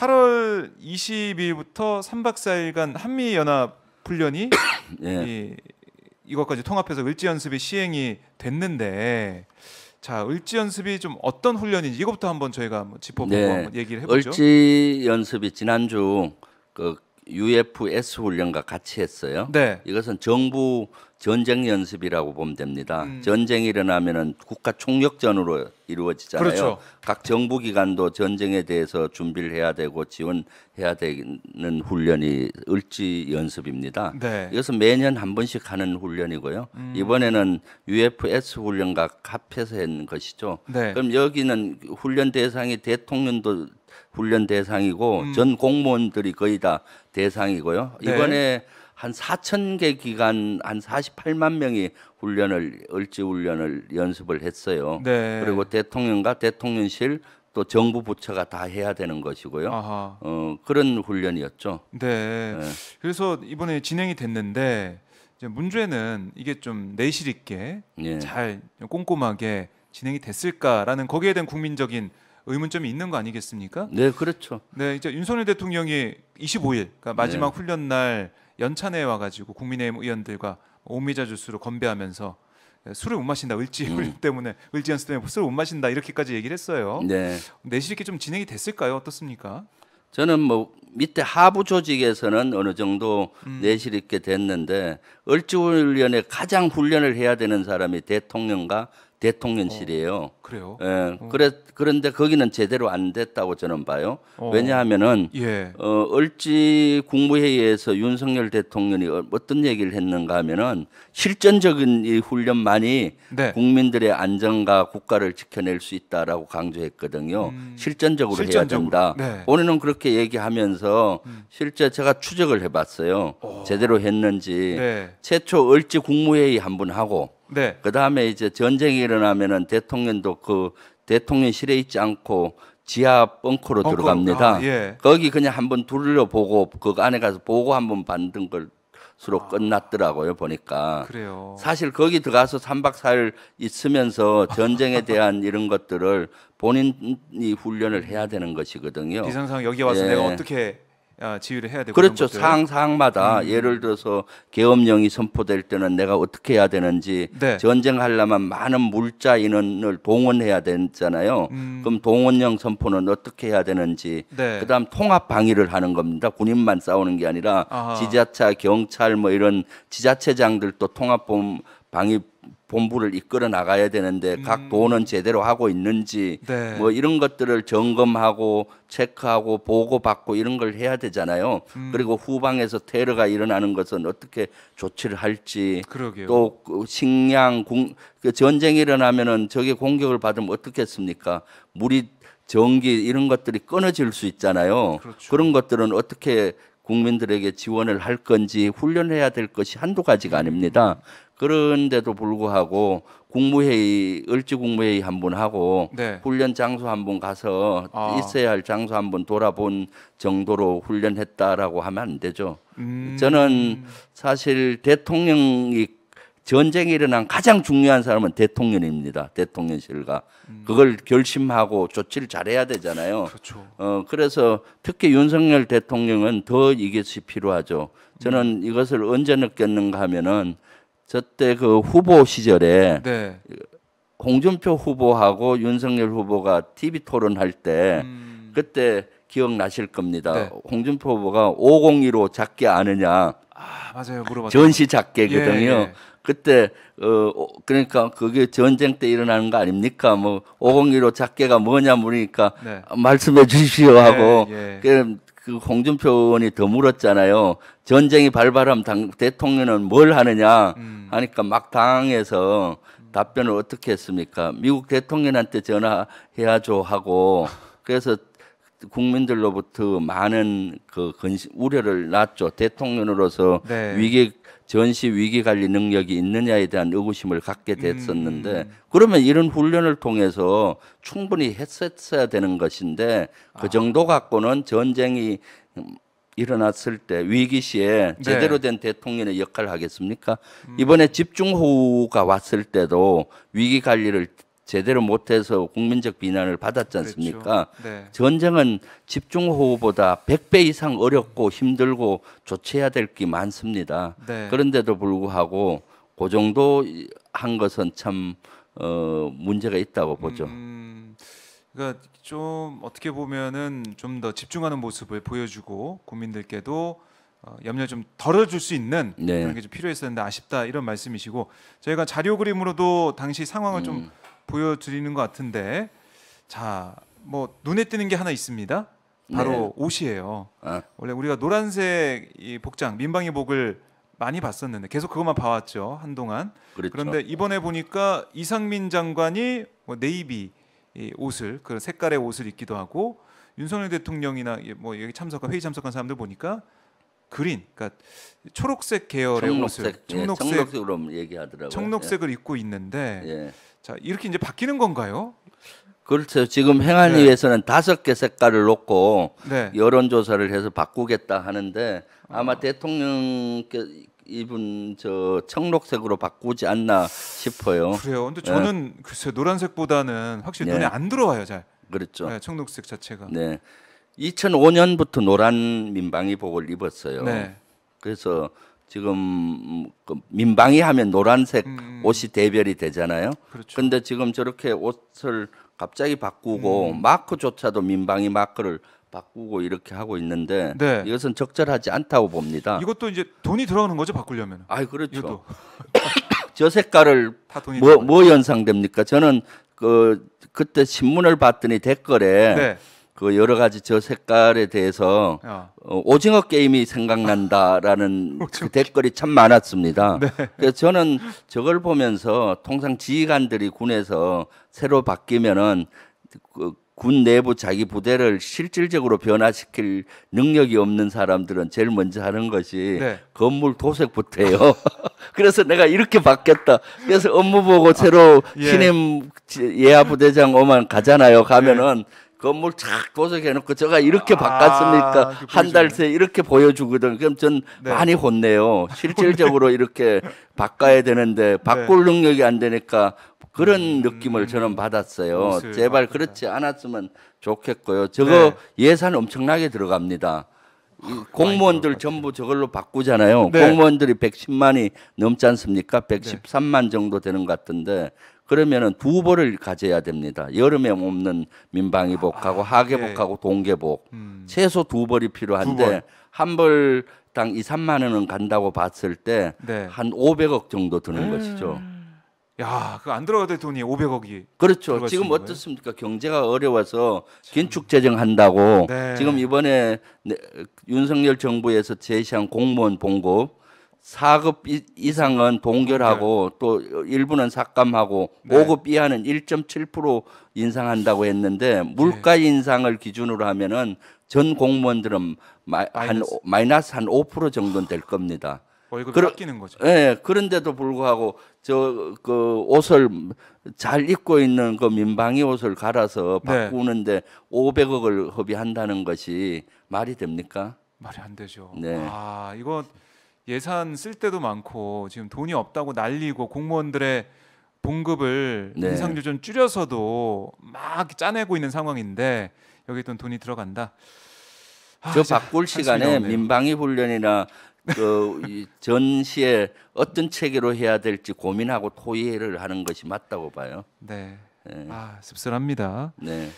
8월 20일부터 3박 4일간 한미연합 훈련이 예. 이것까지 통합해서 을지 연습이 시행이 됐는데, 자, 을지 연습이 좀 어떤 훈련인지 이것부터 한번 저희가 한번 짚어보고 한번 얘기를 해보죠. 을지 연습이 지난주 그 UFS 훈련과 같이 했어요. 네. 이것은 정부 전쟁 연습이라고 보면 됩니다. 전쟁이 일어나면은 국가 총력전으로 이루어지잖아요. 그렇죠. 각 정부 기관도 전쟁에 대해서 준비를 해야 되고 지원해야 되는 훈련이 을지 연습입니다. 네. 이것은 매년 한 번씩 하는 훈련이고요. 이번에는 UFS 훈련과 합해서 한 것이죠. 네. 그럼 여기는 훈련 대상이 대통령도 훈련 대상이고 전 공무원들이 거의 다 대상이고요. 네. 이번에 한 4,000개 기관 한 48만 명이 을지 훈련을 연습을 했어요. 네. 그리고 대통령과 대통령실 또 정부 부처가 다 해야 되는 것이고요. 아하. 그런 훈련이었죠. 네. 네. 그래서 이번에 진행이 됐는데 이제 문제는 이게 좀 내실 있게 예. 잘 꼼꼼하게 진행이 됐을까라는 거기에 대한 국민적인 의문점이 있는 거 아니겠습니까? 네, 그렇죠. 네, 이제 윤석열 대통령이 25일, 그러니까 마지막 네. 훈련 날 연찬회에 와가지고 국민의힘 의원들과 오미자 주스로 건배하면서 술을 못 마신다, 을지 훈련 때문에, 을지 연습 때문에 술을 못 마신다 이렇게까지 얘기를 했어요. 네. 내실 있게 좀 진행이 됐을까요? 어떻습니까? 저는 뭐 밑에 하부 조직에서는 어느 정도 내실 있게 됐는데 을지 훈련에 가장 훈련을 해야 되는 사람이 대통령과 대통령실이에요. 그래요? 예, 그런데 거기는 제대로 안 됐다고 저는 봐요. 어. 왜냐하면은 예. 을지 국무회의에서 윤석열 대통령이 어떤 얘기를 했는가 하면은 실전적인 이 훈련만이 네. 국민들의 안전과 국가를 지켜낼 수 있다라고 강조했거든요. 실전적으로 해야 실전적으로. 된다. 네. 본인은 그렇게 얘기하면서 실제 제가 추적을 해봤어요. 제대로 했는지. 네. 최초 을지 국무회의 한 번 하고 네. 그 다음에 이제 전쟁이 일어나면은 대통령도 그 대통령실에 있지 않고 지하 벙커로 벙커. 들어갑니다. 아, 예. 거기 그냥 한번 둘러보고 그 안에 가서 보고 한번 받은 것으로 끝났더라고요 보니까. 그래요. 사실 거기 들어가서 3박 4일 있으면서 전쟁에 대한 이런 것들을 본인이 훈련을 해야 되는 것이거든요. 비상상 여기 와서 예. 내가 어떻게 지휘를 해야 되고 그렇죠. 이런 것들. 사항마다 예를 들어서 계엄령이 선포될 때는 내가 어떻게 해야 되는지 네. 전쟁하려면 많은 물자 인원을 동원해야 되잖아요. 그럼 동원령 선포는 어떻게 해야 되는지 네. 그다음 통합 방위를 하는 겁니다. 군인만 싸우는 게 아니라 아하. 지자체, 경찰 뭐 이런 지자체장들도 통합 방위 본부를 이끌어 나가야 되는데 각 도는 제대로 하고 있는지 네. 뭐 이런 것들을 점검하고 체크하고 보고받고 이런 걸 해야 되잖아요. 그리고 후방에서 테러가 일어나는 것은 어떻게 조치를 할지 그러게요. 또 식량 그 전쟁이 일어나면은 저게 공격을 받으면 어떻겠습니까? 물이 전기 이런 것들이 끊어질 수 있잖아요. 그렇죠. 그런 것들은 어떻게 국민들에게 지원을 할 건지 훈련해야 될 것이 한두 가지가 아닙니다. 그런데도 불구하고 을지 국무회의 한 번 하고 네. 훈련 장소 한 번 가서 아. 있어야 할 장소 한 번 돌아본 정도로 훈련했다라고 하면 안 되죠. 저는 사실 대통령이 전쟁이 일어난 가장 중요한 사람은 대통령입니다. 대통령실과 그걸 결심하고 조치를 잘해야 되잖아요. 그렇죠. 그래서 특히 윤석열 대통령은 더 이것이 필요하죠. 저는 이것을 언제 느꼈는가 하면은 저때 그 후보 시절에 네. 홍준표 후보하고 윤석열 후보가 TV 토론할 때 그때 기억나실 겁니다. 네. 홍준표 후보가 501호 작게 아느냐 아, 맞아요. 물어봤죠. 전시 작게거든요. 예, 예. 그때 그러니까 그게 전쟁 때 일어나는 거 아닙니까? 뭐 501호 작게가 뭐냐 물으니까 네. 말씀해 주십시오 하고 예. 그 홍준표 의원이 더 물었잖아요. 전쟁이 발발하면 대통령은 뭘 하느냐 하니까 막 당황해서 답변을 어떻게 했습니까? 미국 대통령한테 전화해야죠 하고 그래서 국민들로부터 많은 그 우려를 낳았죠. 대통령으로서 네. 전시 위기 관리 능력이 있느냐에 대한 의구심을 갖게 됐었는데 그러면 이런 훈련을 통해서 충분히 했었어야 되는 것인데 그 정도 갖고는 전쟁이 일어났을 때 위기 시에 제대로 된 대통령의 역할을 하겠습니까? 이번에 집중호우가 왔을 때도 위기 관리를 제대로 못해서 국민적 비난을 받았지 않습니까? 그렇죠. 네. 전쟁은 집중호우보다 100배 이상 어렵고 힘들고 조치해야 될 게 많습니다. 네. 그런데도 불구하고 그 정도 한 것은 참 문제가 있다고 보죠. 그러니까 좀 어떻게 보면은 좀 더 집중하는 모습을 보여주고 국민들께도 염려 좀 덜어줄 수 있는 네. 그런 게 좀 필요했었는데 아쉽다 이런 말씀이시고 저희가 자료 그림으로도 당시 상황을 좀 보여드리는 것 같은데 자 뭐 눈에 띄는 게 하나 있습니다. 바로 옷이에요. 아. 원래 우리가 노란색 이 복장 민방위복을 많이 봤었는데 계속 그것만 봐왔죠 한동안. 그렇죠. 그런데 이번에 보니까 이상민 장관이 뭐 네이비 이 옷을 그 색깔의 옷을 입기도 하고 윤석열 대통령이나 뭐 여기 참석한 회의 참석한 사람들 보니까 그린, 그러니까 초록색 계열의 옷을 청록색으로 얘기하더라고요. 청록색을 입고 있는데 예. 자 이렇게 이제 바뀌는 건가요? 그렇죠. 지금 행안위에서는 5개 색깔을 놓고 네. 여론조사를 해서 바꾸겠다 하는데 아마 대통령께 입은 저 청록색으로 바꾸지 않나 싶어요. 그래요. 근데 저는 글쎄 노란색보다는 확실히 네. 눈에 안 들어와요, 잘. 그렇죠. 네, 청록색 자체가. 네. 2005년부터 노란 민방위복을 입었어요. 네. 그래서 지금 그 민방위 하면 노란색 옷이 대별이 되잖아요. 그렇죠. 근데 지금 저렇게 옷을 갑자기 바꾸고 마크조차도 민방위 마크를 바꾸고 이렇게 하고 있는데 네. 이것은 적절하지 않다고 봅니다. 이것도 이제 돈이 들어가는 거죠, 바꾸려면. 아, 그렇죠. 이것도 저 색깔을 다 돈이 들어가요. 뭐 연상됩니까? 저는 그때 신문을 봤더니 댓글에 네. 그 여러 가지 저 색깔에 대해서 야. 오징어 게임이 생각난다라는 그 댓글이 참 많았습니다. 네. 그래서 저는 저걸 보면서 통상 지휘관들이 군에서 새로 바뀌면은 군 내부 자기 부대를 실질적으로 변화시킬 능력이 없는 사람들은 제일 먼저 하는 것이 네. 건물 도색부터예요. 그래서 내가 이렇게 바뀌었다. 그래서 업무 보고 새로 예. 신임 예하 부대장 오면 가잖아요. 가면은 건물 착 도색해놓고 제가 이렇게 바꿨습니까? 이렇게 한 달 보여주네. 새 이렇게 보여주거든. 그럼 전 네. 많이 혼내요. 실질적으로 이렇게 바꿔야 되는데 바꿀 능력이 안 되니까 그런 느낌을 저는 받았어요. 옷을 제발 바꾼다. 그렇지 않았으면 좋겠고요. 저거 네. 예산 엄청나게 들어갑니다. 이 공무원들 전부 저걸로 바꾸잖아요. 네. 공무원들이 110만이 넘지 않습니까? 113만 정도 되는 것 같은데 그러면은 2벌을 가져야 됩니다. 여름에 없는 민방위복하고 하계복하고 동계복 최소 2벌이 필요한데 2벌. 한 벌당 2, 3만 원은 간다고 봤을 때 네. 한 500억 정도 드는 것이죠. 야, 그 안 들어가도 돈이 500억이. 그렇죠. 들어갈 수 지금 있는 거예요? 어떻습니까? 경제가 어려워서 긴축 재정 한다고 네. 지금 이번에 윤석열 정부에서 제시한 공무원 봉급 4급 이상은 동결하고 또 일부는 삭감하고 네. 5급 이하는 1.7% 인상한다고 했는데 물가 인상을 기준으로 하면은 전 공무원들은 마이너스 한 5% 정도는 될 겁니다. 월급이 깎이는 거죠. 예, 그런데도 불구하고 저 그 옷을 잘 입고 있는 그 민방위 옷을 갈아서 네. 바꾸는데 500억을 허비한다는 것이 말이 됩니까? 말이 안 되죠. 네. 아, 이거 예산 쓸 때도 많고 지금 돈이 없다고 난리고 공무원들의 봉급을 네. 인상률 좀 줄여서도 막 짜내고 있는 상황인데 여기 또 돈이 들어간다. 아, 저 진짜 바꿀 한숨이 시간에 나오네요. 민방위 훈련이나 이 전시에 어떤 체계로 해야 될지 고민하고 토의를 하는 것이 맞다고 봐요. 네. 네. 아, 씁쓸합니다. 네.